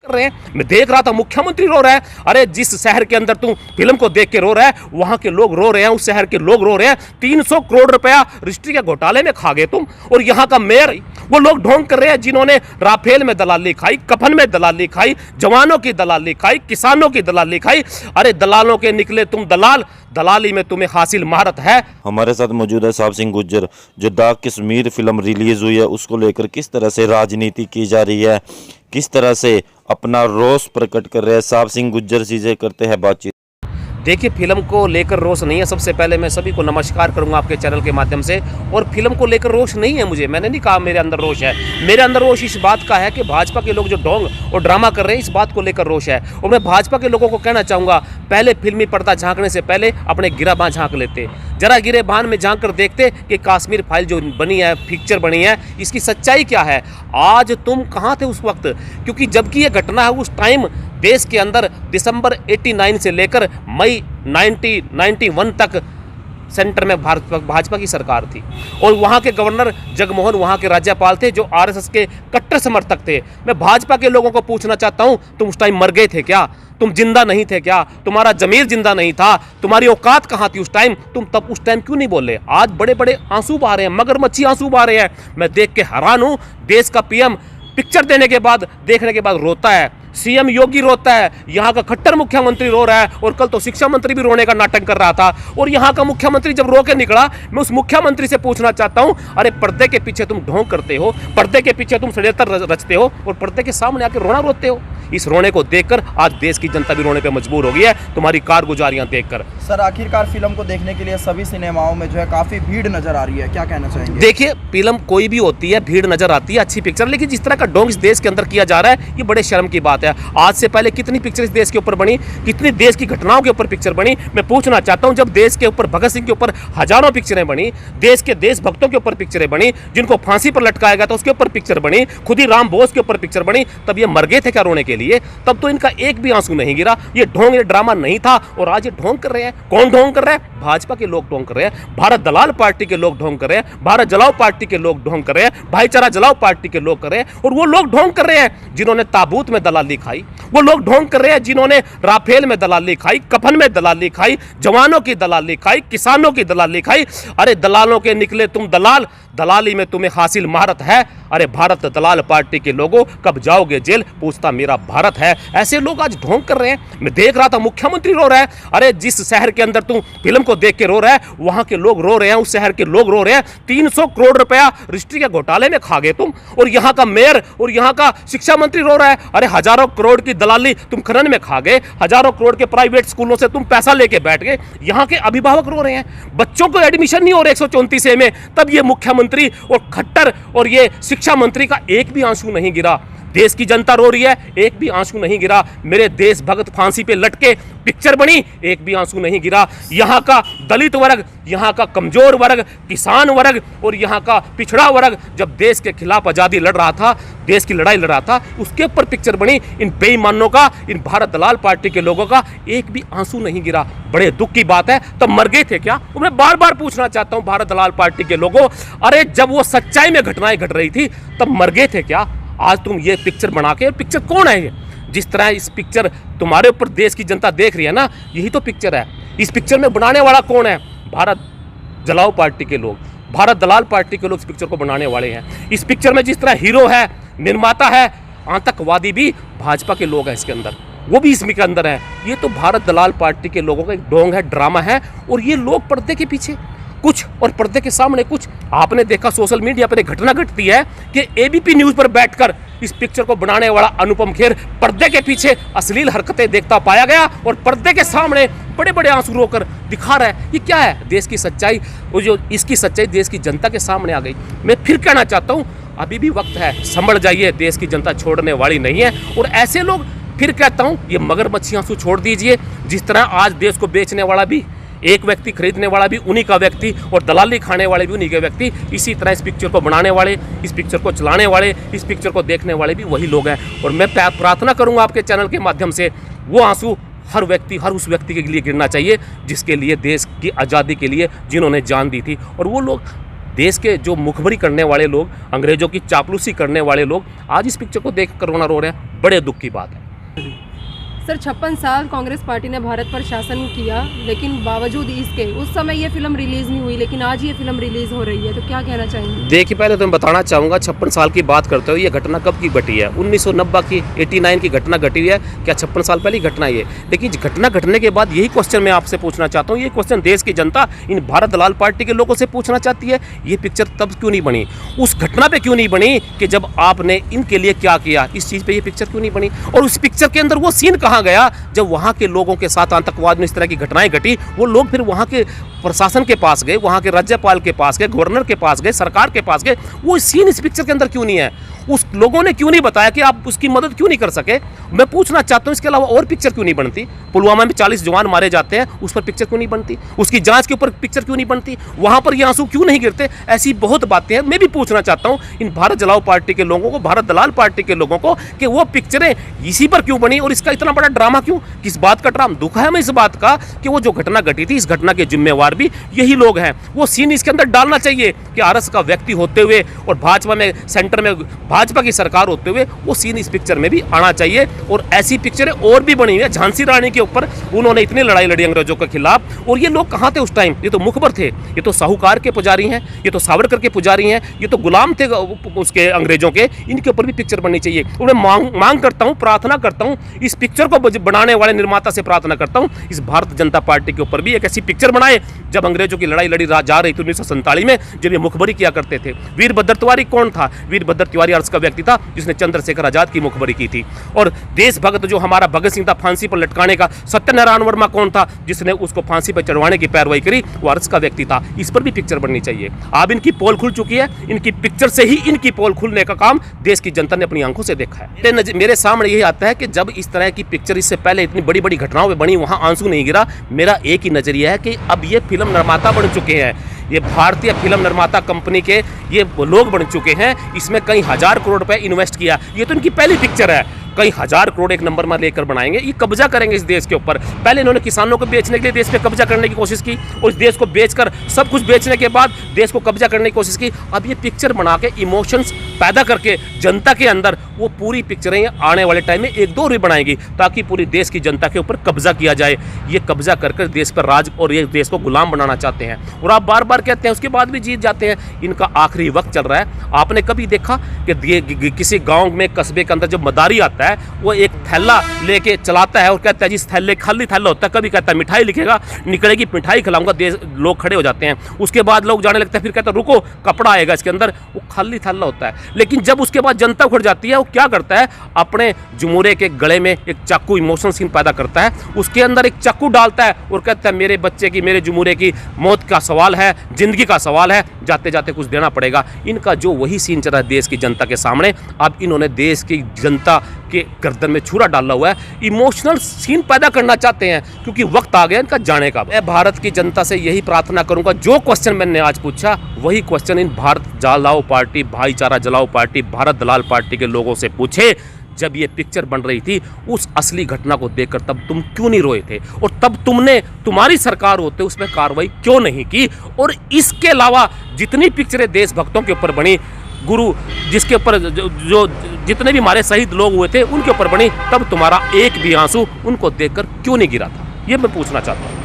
कर रहे हैं। मैं देख रहा था मुख्यमंत्री रो रहा है। अरे जिस शहर के अंदर तू फिल्म को देख के रो रहा है, वहां के लोग रो रहे हैं, उस शहर के लोग रो रहे हैं। 300 करोड़ रुपया रजिस्ट्री के घोटाले में खा गए तुम। और यहां का मेयर, वो लोग ढोंग कर रहे हैं जिन्होंने राफेल में दलाली खाई, कफन में दलाली खाई, जवानों की दलाली खाई, किसानों की दलाली खाई। अरे दलालों के निकले तुम दलाल, दलाली में तुम्हें हासिल महारत है। हमारे साथ मौजूद है साहब सिंह गुज्जर, जो दाग कश्मीर फिल्म रिलीज हुई है उसको लेकर किस तरह से राजनीति की जा रही है, किस तरह से अपना रोष प्रकट कर रहे हैं। साहब सिंह गुज्जर चीजें करते हैं बातचीत। देखिए, फिल्म को लेकर रोष नहीं है। सबसे पहले मैं सभी को नमस्कार करूंगा आपके चैनल के माध्यम से। और फिल्म को लेकर रोष नहीं है मुझे, मैंने नहीं कहा मेरे अंदर रोष है। मेरे अंदर रोष इस बात का है कि भाजपा के लोग जो ढोंग और ड्रामा कर रहे हैं, इस बात को लेकर रोष है। और मैं भाजपा के लोगों को कहना चाहूँगा, पहले फिल्मी पर्दा झांकने से पहले अपने गिराबान झांक लेते, जरा गिरेबान में झांक कर देखते कि कश्मीर फाइल जो बनी है, पिक्चर बनी है, इसकी सच्चाई क्या है। आज तुम कहाँ थे उस वक्त? क्योंकि जबकि ये घटना है, उस टाइम देश के अंदर दिसंबर 89 से लेकर मई 1991 तक सेंटर में भाजपा की सरकार थी। और वहाँ के गवर्नर जगमोहन वहाँ के राज्यपाल थे जो आरएसएस के कट्टर समर्थक थे। मैं भाजपा के लोगों को पूछना चाहता हूँ, तुम उस टाइम मर गए थे क्या? तुम जिंदा नहीं थे क्या? तुम्हारा जमीर जिंदा नहीं था? तुम्हारी औकात कहाँ थी उस टाइम? तुम तब उस टाइम क्यों नहीं बोले? आज बड़े बड़े आंसू बहा रहे हैं, मगरमच्छी आंसू बहा रहे हैं। मैं देख के हैरान हूँ। देश का पीएम पिक्चर देने के बाद, देखने के बाद रोता है, सीएम योगी रोता है, यहाँ का खट्टर मुख्यमंत्री रो रहा है। और कल तो शिक्षा मंत्री भी रोने का नाटक कर रहा था। और यहाँ का मुख्यमंत्री जब रो के निकला, मैं उस मुख्यमंत्री से पूछना चाहता हूँ, अरे पर्दे के पीछे तुम ढोंग करते हो, पर्दे के पीछे तुम षड्यंत्र रचते हो और पर्दे के सामने आके रोना रोते हो। इस रोने को देखकर आज देश की जनता भी रोने पे मजबूर हो गई है, तुम्हारी कारगुजारियां देखकर। सर, आखिरकार फिल्म को देखने के लिए सभी सिनेमाओं में जो है काफी भीड़ नजर आ रही है, क्या कहना चाहेंगे? देखिए, फिल्म कोई भी होती है, भीड़ नजर आती है, अच्छी पिक्चर, लेकिन जिस तरह का ढोंग इस देश के अंदर किया जा रहा है, ये बड़े शर्म की बात है। आज से पहले कितनी पिक्चर इस देश के ऊपर बनी, कितनी देश की घटनाओं के ऊपर पिक्चर बनी। मैं पूछना चाहता हूं, जब देश के ऊपर भगत सिंह के ऊपर हजारों पिक्चरें बनी, देश के देशभक्तों के ऊपर पिक्चरें बनी, जिनको फांसी पर लटकाया गया था उसके ऊपर पिक्चर बनी, खुद ही राम बोस के ऊपर पिक्चर बनी, तब ये मर गए थे क्या रोने के लिए? तब तो इनका एक भी आंसू नहीं गिरा। ये ढोंग, ये ड्रामा नहीं था। और आज ये ढोंग कर रहे हैं। कौन ढोंग कर रहा है? भाजपा के लोग ढोंग कर रहे हैं, भारत दलाल पार्टी के लोग ढोंग कर रहे हैं, भारत जलाओ पार्टी के लोग ढोंग कर रहे हैं, भाईचारा जलाओ पार्टी के लोग कर रहे हैं। और वो लोग ढोंग कर रहे हैं जिन्होंने ताबूत में दलाली खाई, वो लोग ढोंग कर रहे हैं जिन्होंने राफेल में दलाली खाई, कफन में दलाली खाई, जवानों की दलाली खाई, किसानों की दलाली खाई। अरे दलालों के निकले तुम दलाल, दलाली में तुम्हें हासिल महारत है। अरे भारत दलाल पार्टी के लोगों, कब जाओगे जेल? पूछता मेरा भारत है। ऐसे लोग आज ढोंग कर रहे हैं। मैं देख रहा था मुख्यमंत्री रो रहा है। अरे जिस शहर के अंदर तू फिल्म को देख के रो रहा है, वहां के लोग रो रहे हैं, उस शहर के लोग रो रहे हैं। 300 करोड़ रुपया रजिस्ट्री के घोटाले में खा गए तुम। और यहाँ का मेयर और यहाँ का शिक्षा मंत्री रो रहा है। अरे हजारों करोड़ की दलाली तुम खनन में खा गए, हजारों करोड़ के प्राइवेट स्कूलों से तुम पैसा लेके बैठ गए। यहाँ के अभिभावक रो रहे हैं, बच्चों को एडमिशन नहीं हो रहे 134A में, तब ये मुख्यमंत्री और खट्टर और ये शिक्षा मंत्री का एक भी आंसू नहीं गिरा। देश की जनता रो रही है, एक भी आंसू नहीं गिरा। मेरे देश भक्त फांसी पे लटके पिक्चर बनी, एक भी आंसू नहीं गिरा। यहाँ का दलित वर्ग, यहाँ का कमजोर वर्ग, किसान वर्ग और यहाँ का पिछड़ा वर्ग जब देश के खिलाफ आज़ादी लड़ रहा था, देश की लड़ाई लड़ रहा था, उसके ऊपर पिक्चर बनी। इन बेईमानों का, इन भारत दलाल पार्टी के लोगों का एक भी आंसू नहीं गिरा। बड़े दुख की बात है। तब मर गए थे क्या? मैं बार बार पूछना चाहता हूँ भारत दलाल पार्टी के लोगों, अरे जब वो सच्चाई में घटनाएं घट रही थी तब मर गए थे क्या? आज तुम ये पिक्चर बना के, पिक्चर कौन है ये? जिस तरह इस पिक्चर तुम्हारे ऊपर देश की जनता देख रही है ना, यही तो पिक्चर है। इस पिक्चर में बनाने वाला कौन है? भारत जलाओ पार्टी के लोग, भारत दलाल पार्टी के लोग इस पिक्चर को बनाने वाले हैं। इस पिक्चर में जिस तरह हीरो है, निर्माता है, आतंकवादी भी भाजपा के लोग हैं इसके अंदर, वो भी इसमें के अंदर है। ये तो भारत दलाल पार्टी के लोगों का एक ढोंग है, ड्रामा है। और ये लोग पर्दे के पीछे कुछ और पर्दे के सामने कुछ। आपने देखा सोशल मीडिया पर एक घटना घटती है कि एबीपी न्यूज पर बैठकर इस पिक्चर को बनाने वाला अनुपम खेर पर्दे के पीछे अश्लील हरकतें देखता पाया गया और पर्दे के सामने बड़े बड़े आंसू रोकर दिखा रहा है। ये क्या है? देश की सच्चाई, वो जो इसकी सच्चाई देश की जनता के सामने आ गई। मैं फिर कहना चाहता हूँ, अभी भी वक्त है, संभल जाइए, देश की जनता छोड़ने वाली नहीं है। और ऐसे लोग, फिर कहता हूँ, ये मगरमच्छी आंसू छोड़ दीजिए। जिस तरह आज देश को बेचने वाला भी एक व्यक्ति, खरीदने वाला भी उन्हीं का व्यक्ति और दलाली खाने वाले भी उन्हीं के व्यक्ति, इसी तरह इस पिक्चर को बनाने वाले, इस पिक्चर को चलाने वाले, इस पिक्चर को देखने वाले भी वही लोग हैं। और मैं प्रार्थना करूंगा आपके चैनल के माध्यम से, वो आंसू हर व्यक्ति, हर उस व्यक्ति के लिए गिरना चाहिए जिसके लिए, देश की आज़ादी के लिए जिन्होंने जान दी थी। और वो लोग देश के जो मुखबरी करने वाले लोग, अंग्रेजों की चापलूसी करने वाले लोग आज इस पिक्चर को देख कर रोना रो रहे हैं। बड़े दुख की बात है। सर 56 साल कांग्रेस पार्टी ने भारत पर शासन किया, लेकिन बावजूद इसके उस समय ये फिल्म रिलीज़ नहीं हुई, लेकिन आज ये फिल्म रिलीज़ हो रही है, तो क्या कहना चाहेंगे? देखिए, पहले तो मैं बताना चाहूँगा 56 साल की बात करते हो, ये घटना कब की घटी है? 1990 की 89 की घटना घटी हुई है क्या? 56 साल पहले घटना ये। लेकिन घटना घटने के बाद यही क्वेश्चन मैं आपसे पूछना चाहता हूँ, ये क्वेश्चन देश की जनता इन भारत दलाल पार्टी के लोगों से पूछना चाहती है, ये पिक्चर तब क्यों नहीं बनी? उस घटना पे क्यों नहीं बनी कि जब आपने इनके लिए क्या किया, इस चीज़ पे ये पिक्चर क्यों नहीं बनी? और उस पिक्चर के अंदर वो सीन कहाँ गया जब वहाँ के लोगों के साथ आतंकवाद में इस तरह की घटनाएं घटी? वो लोग फिर वहाँ के प्रशासन के पास गए, वहाँ के राज्यपाल के पास गए, गवर्नर के पास गए, सरकार के पास गए। वो सीन इस पिक्चर के अंदर क्यों नहीं है? उस लोगों ने क्यों नहीं बताया कि आप उसकी मदद क्यों नहीं कर सके? मैं पूछना चाहता हूँ, इसके अलावा और पिक्चर क्यों नहीं बनती? पुलवामा में 40 जवान मारे जाते हैं, उस पर पिक्चर क्यों नहीं बनती? उसकी जांच के ऊपर पिक्चर क्यों नहीं बनती? वहाँ पर ये आंसू क्यों नहीं गिरते? ऐसी बहुत बातें हैं। मैं भी पूछना चाहता हूँ इन भारत जलाओ पार्टी के लोगों को, भारत दलाल पार्टी के लोगों को, कि वो पिक्चरें इसी पर क्यों बनी और इसका इतना बड़ा ड्रामा क्यों? किस बात का ड्रामा? दुख है हमें इस बात का कि वो जो घटना घटी थी, इस घटना के जिम्मेवार भी यही लोग हैं। वो सीन इसके अंदर डालना चाहिए कि आरएस का व्यक्ति होते हुए और भाजपा में, सेंटर में भाजपा की सरकार होते हुए वो सीन इस पिक्चर में भी आना चाहिए। और ऐसी पिक्चरें और भी बनी हुई है। झांसी रानी के ऊपर उन्होंने इतनी लड़ाई लड़ी अंग्रेजों के खिलाफ, और ये लोग कहाँ थे उस टाइम? ये तो मुखबर थे, ये तो साहूकार के पुजारी हैं, ये तो सावरकर के पुजारी हैं, ये तो गुलाम थे उसके अंग्रेजों के। इनके ऊपर भी पिक्चर बननी चाहिए। और मैं मांग करता हूँ, प्रार्थना करता हूँ, इस पिक्चर को बनाने वाले निर्माता से प्रार्थना करता हूँ, इस भारत जनता पार्टी के ऊपर भी एक ऐसी पिक्चर बनाए जब अंग्रेजों की लड़ाई लड़ी जा रही थी 1947 में, जब ये मुखबरी किया करते थे। वीरभद्र तिवारी कौन था? वीरभद्र तिवारी आरएस का व्यक्ति था जिसने चंद्रशेखर आजाद की मुखबरी की थी। और देशभक्त जो हमारा भगत सिंह था, फांसी पर लटकाने का, सत्यनारायण वर्मा कौन था जिसने उसको फांसी पर चढ़वाने की पैरवाई करी? वो आरएस का व्यक्ति था। इस पर भी पिक्चर बननी चाहिए। अब इनकी पोल खुल चुकी है, इनकी पिक्चर से ही इनकी पोल खुलने का काम देश की जनता ने अपनी आंखों से देखा है। मेरे सामने यही आता है कि जब इस तरह की पिक्चर इससे पहले इतनी बड़ी बड़ी घटनाओं में बनी, वहां आंसू नहीं गिरा। मेरा एक ही नजरिया है कि अब ये फिल्म निर्माता बन चुके हैं, ये भारतीय फिल्म निर्माता कंपनी के ये लोग बन चुके हैं। इसमें कई हजार करोड़ रुपए इन्वेस्ट किया। ये तो इनकी पहली पिक्चर है, कई हजार करोड़ एक नंबर में लेकर बनाएंगे। ये कब्जा करेंगे इस देश के ऊपर। पहले इन्होंने किसानों को बेचने के लिए देश पे कब्जा करने की कोशिश की, और इस देश को बेचकर सब कुछ बेचने के बाद देश को कब्जा करने की कोशिश की। अब ये पिक्चर बना के इमोशंस पैदा करके जनता के अंदर वो पूरी पिक्चरें आने वाले टाइम में 1-2 भी बनाएंगी, ताकि पूरी देश की जनता के ऊपर कब्जा किया जाए। ये कब्जा कर देश पर राज और ये देश को गुलाम बनाना चाहते हैं, और आप बार बार कहते हैं, उसके बाद भी जीत जाते हैं। इनका आखिरी वक्त चल रहा है। आपने कभी देखा कि किसी गाँव में, कस्बे के अंदर जब मदारी आता है, वो एक थैला लेके चलाता है और कहता है जिस थैले खाली थैला होता है, कभी कहता है मिठाई लिखेगा, निकलेगी मिठाई खिलाऊंगा, लोग खड़े हो जाते हैं। उसके बाद लोग जाने लगते हैं, फिर कहता है रुको कपड़ा आएगा इसके अंदर, वो खाली थैला होता है। लेकिन जब उसके बाद जनता उखड़ जाती है, वो क्या करता है? अपने जुमूरे के गले में एक चाकू, इमोशन सीन पैदा करता है, उसके अंदर एक चाकू डालता है और कहता है मेरे बच्चे की, मेरे जुमूरे की मौत का सवाल है, जिंदगी का सवाल है, जाते जाते कुछ देना पड़ेगा। इनका जो वही सीन चल रहा है देश की जनता के सामने। अब इन्होंने देश की जनता के गर्दन में छुरा डाला हुआ है, इमोशनल सीन पैदा करना चाहते हैं, क्योंकि वक्त आ गया इनका जाने का। मैं भारत की जनता से यही प्रार्थना करूंगा, जो क्वेश्चन मैंने आज पूछा वही क्वेश्चन इन भारत जलाओ पार्टी, भाईचारा जलाओ पार्टी, भारत दलाल पार्टी के लोगों से पूछे। जब ये पिक्चर बन रही थी, उस असली घटना को देखकर तब तुम क्यों नहीं रोए थे? और तब तुम्हारी सरकार होते उसमें कार्रवाई क्यों नहीं की? और इसके अलावा जितनी पिक्चरें देशभक्तों के ऊपर बनी, गुरु जिसके ऊपर जो जितने भी हमारे शहीद लोग हुए थे उनके ऊपर बनी, तब तुम्हारा एक भी आंसू उनको देखकर क्यों नहीं गिरा था? ये मैं पूछना चाहता हूँ।